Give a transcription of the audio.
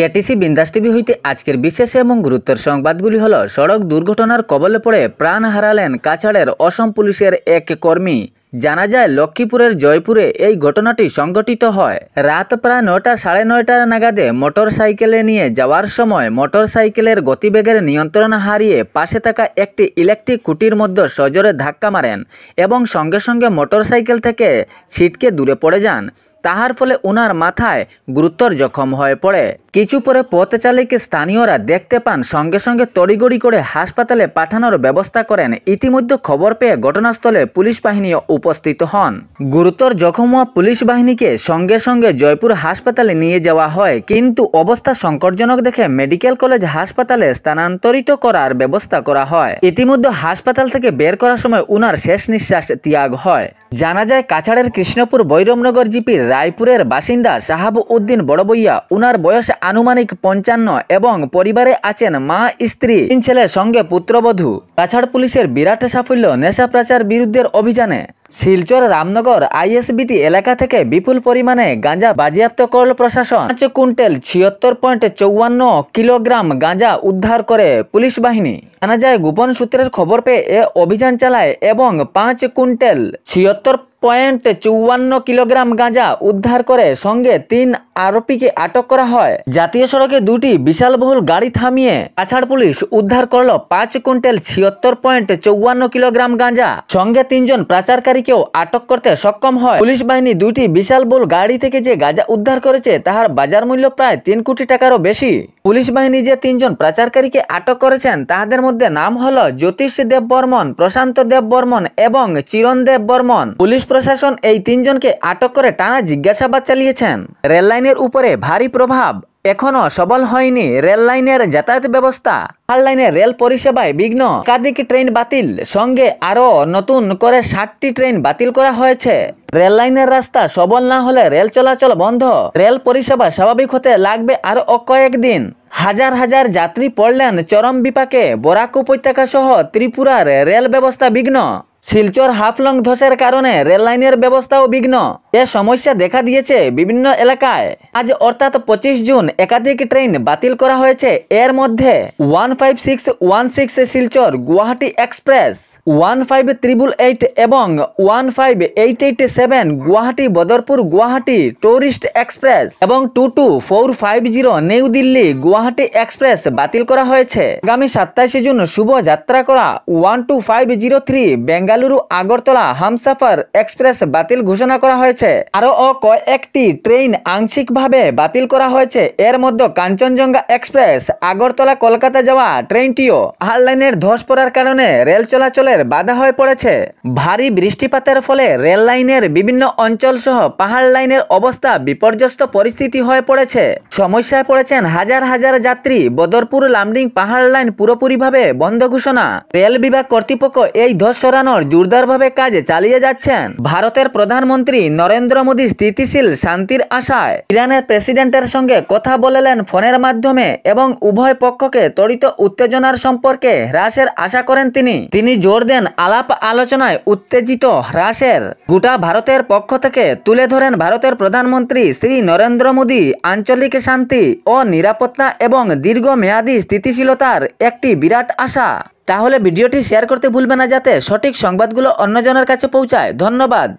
KTC বিন্দাস TV হইতে আজকের বিশেষ এবং গুরুত্বের সংবাদগুলি হল সড়ক দুর্ঘটনার কবলে পড়ে প্রাণ হারালেন কাছাড়ের অসম পুলিশের এক কর্মী। জানা যায় লক্ষ্মীপুরের জয়পুরে এই ঘটনাটি সংঘটিত হয়। রাত প্রায় 9টা সাড়ে 9টার নাগাদে মোটর সাইকেলে নিয়ে যাওয়ার সময় মোটর সাইকেলের গতিবেগের নিয়ন্ত্রণ হারিয়ে পাশে থাকা একটি ইলেকট্রিক খুঁটির মধ্যে সজোরে ধাক্কা মারেন এবং সঙ্গে সঙ্গে মোটর সাইকেল থেকে ছিটকে দূরে পড়ে যান। তাহার ফলে উনার মাথায় গুরুতর জখম হয়ে পড়ে। কিছু পরে পথচারীকে স্থানীয়রা দেখতে পান, সঙ্গে সঙ্গে তড়িঘড়ি করে হাসপাতালে পাঠানোর ব্যবস্থা করেন। ইতিমধ্যে খবর পেয়ে ঘটনাস্থলে পুলিশ বাহিনী উপস্থিত হন। গুরুতর জখম হওয়া পুলিশ বাহিনীকে সঙ্গে সঙ্গে জয়পুর হাসপাতালে নিয়ে যাওয়া হয়, কিন্তু অবস্থা সংকটজনক দেখে মেডিকেল কলেজ হাসপাতালে স্থানান্তরিত করার ব্যবস্থা করা হয়। ইতিমধ্যে হাসপাতাল থেকে বের করার সময় উনার শেষ নিঃশ্বাস ত্যাগ হয়। জানা যায় কাছাড়ের কৃষ্ণপুর বৈরমনগর জিপির রায়পুরের বাসিন্দা শাহাব উদ্দিন বড়বইয়া। উনার বয়স আনুমানিক 55 এবং পরিবারে আছেন মা, স্ত্রী, 3 ছেলের সঙ্গে পুত্রবধূ। কাছাড় পুলিশের বিরাট সাফল্য নেশা পাচার বিরুদ্ধের অভিযানে। শিলচর রামনগর আইএসবিটি এলাকা থেকে বিপুল পরিমাণে গাঁজা বাজেয়াপ্ত করল প্রশাসন। 5 কুইন্টাল 76.54 কিলোগ্রাম গাঁজা উদ্ধার করে পুলিশ বাহিনী। জানা যায় গোপন সূত্রের খবর পেয়ে এ অভিযান চালায় এবং 5 কুইন্টাল 76.54 কিলোগ্রাম গাঁজা উদ্ধার করে সঙ্গে 3 আরোপীকে আটক করা হয়। জাতীয় সড়কে 2টি বিশালবহুল গাড়ি থামিয়ে কাছাড় পুলিশ উদ্ধার করল 5 কুইন্টাল 76.54 কিলোগ্রাম গাঁজা। সঙ্গে 3 জন পাচারকারীকেও আটক করতে সক্ষম হয়। পুলিশ বাহিনী 2টি বিশালবহুল গাড়ি থেকে যে গাঁজা উদ্ধার করেছে তাহার বাজার মূল্য প্রায় 3 কোটি টাকারও বেশি। পুলিশ বাহিনী যে 3 জন পাচারকারীকে আটক করেছেন তাদের মধ্যে নাম হলো জ্যোতিষ দেব বর্মন, প্রশান্ত দেব বর্মন এবং চিরণ দেব বর্মন। পুলিশ প্রশাসন এই 3 জনকে আটক করে টানা জিজ্ঞাসাবাদ চালিয়েছেন। রেল লাইনের উপরে ভারী প্রভাব এখনো সবল হয়নি রেল লাইনের যাতায়াত ব্যবস্থা। পাহাড় লাইনের রেল পরিষেবায় বিঘ্ন, একাধিক ট্রেন বাতিল, সঙ্গে আরো নতুন করে 60টি ট্রেন বাতিল করা হয়েছে। রেল লাইনের রাস্তা সবল না হলে রেল চলাচল বন্ধ। রেল পরিষেবা স্বাভাবিক হতে লাগবে আরো কয়েকদিন। হাজার হাজার যাত্রী পড়লেন চরম বিপাকে। বরাক উপত্যকা সহ ত্রিপুরার রেল ব্যবস্থা বিঘ্ন। শিলচর হাফলং ধসের কারণে রেল লাইনের ব্যবস্থাও বিঘ্ন। এ সমস্যা দেখা দিয়েছে বিভিন্ন এলাকায়। আজ অর্থাৎ 25 জুন একাধিক ট্রেন বাতিল করা হয়েছে। এর মধ্যে 15616 শিলচর গুয়াহাটি এক্সপ্রেস, 15888 এবং 15887 গুয়াহাটি বদরপুর গুয়াহাটি টুরিস্ট এক্সপ্রেস এবং 22450 নিউ দিল্লি গুয়াহাটি এক্সপ্রেস বাতিল করা হয়েছে। আগামী 27 জুন শুভ যাত্রা করা 12503 বেঙ্গালুরু আগরতলা হামসাফার এক্সপ্রেস বাতিল ঘোষণা করা হয়েছে। আরো কয়েকটি ট্রেন আংশিকভাবে বাতিল করা হয়েছে। এর মধ্যে কাঞ্চনজঙ্ঘা এক্সপ্রেস আগরতলা কলকাতা যাওয়া ট্রেনটিও। পাহাড় লাইনের ধস পড়ার কারণে রেল চলাচলের বাধা হয়ে পড়েছে। ভারী বৃষ্টিপাতের ফলে রেল লাইনের বিভিন্ন অঞ্চল সহ পাহাড় লাইনের অবস্থা বিপর্যস্ত পরিস্থিতি হয়ে পড়েছে। সমস্যায় পড়েছেন হাজার হাজার যাত্রী। বদরপুর লামডিং পাহাড় লাইন পুরোপুরিভাবে বন্ধ ঘোষণা। রেল বিভাগ কর্তৃপক্ষ এই ধস সরানোর জোরদারভাবে কাজ চালিয়ে যাচ্ছেন। ভারতের প্রধানমন্ত্রী নরেন্দ্র মোদী স্থিতিশীল শান্তির আশায় ইরানের প্রেসিডেন্টের সঙ্গে কথা বলেলেন ফোনের মাধ্যমে এবং উভয় পক্ষকে ত্বরিত উত্তেজনার সম্পর্কে হ্রাসের আশা করেন তিনি জোর দেন আলাপ আলোচনায় উত্তেজিত হ্রাসের। গোটা ভারতের পক্ষ থেকে তুলে ধরেন ভারতের প্রধানমন্ত্রী শ্রী নরেন্দ্র মোদী আঞ্চলিক শান্তি ও নিরাপত্তা এবং দীর্ঘমেয়াদী স্থিতিশীলতার একটি বিরাট আশা। তাহলে ভিডিওটি শেয়ার করতে ভুলবেন না যাতে সঠিক সংবাদগুলো অন্যজনের কাছে পৌঁছায়। ধন্যবাদ।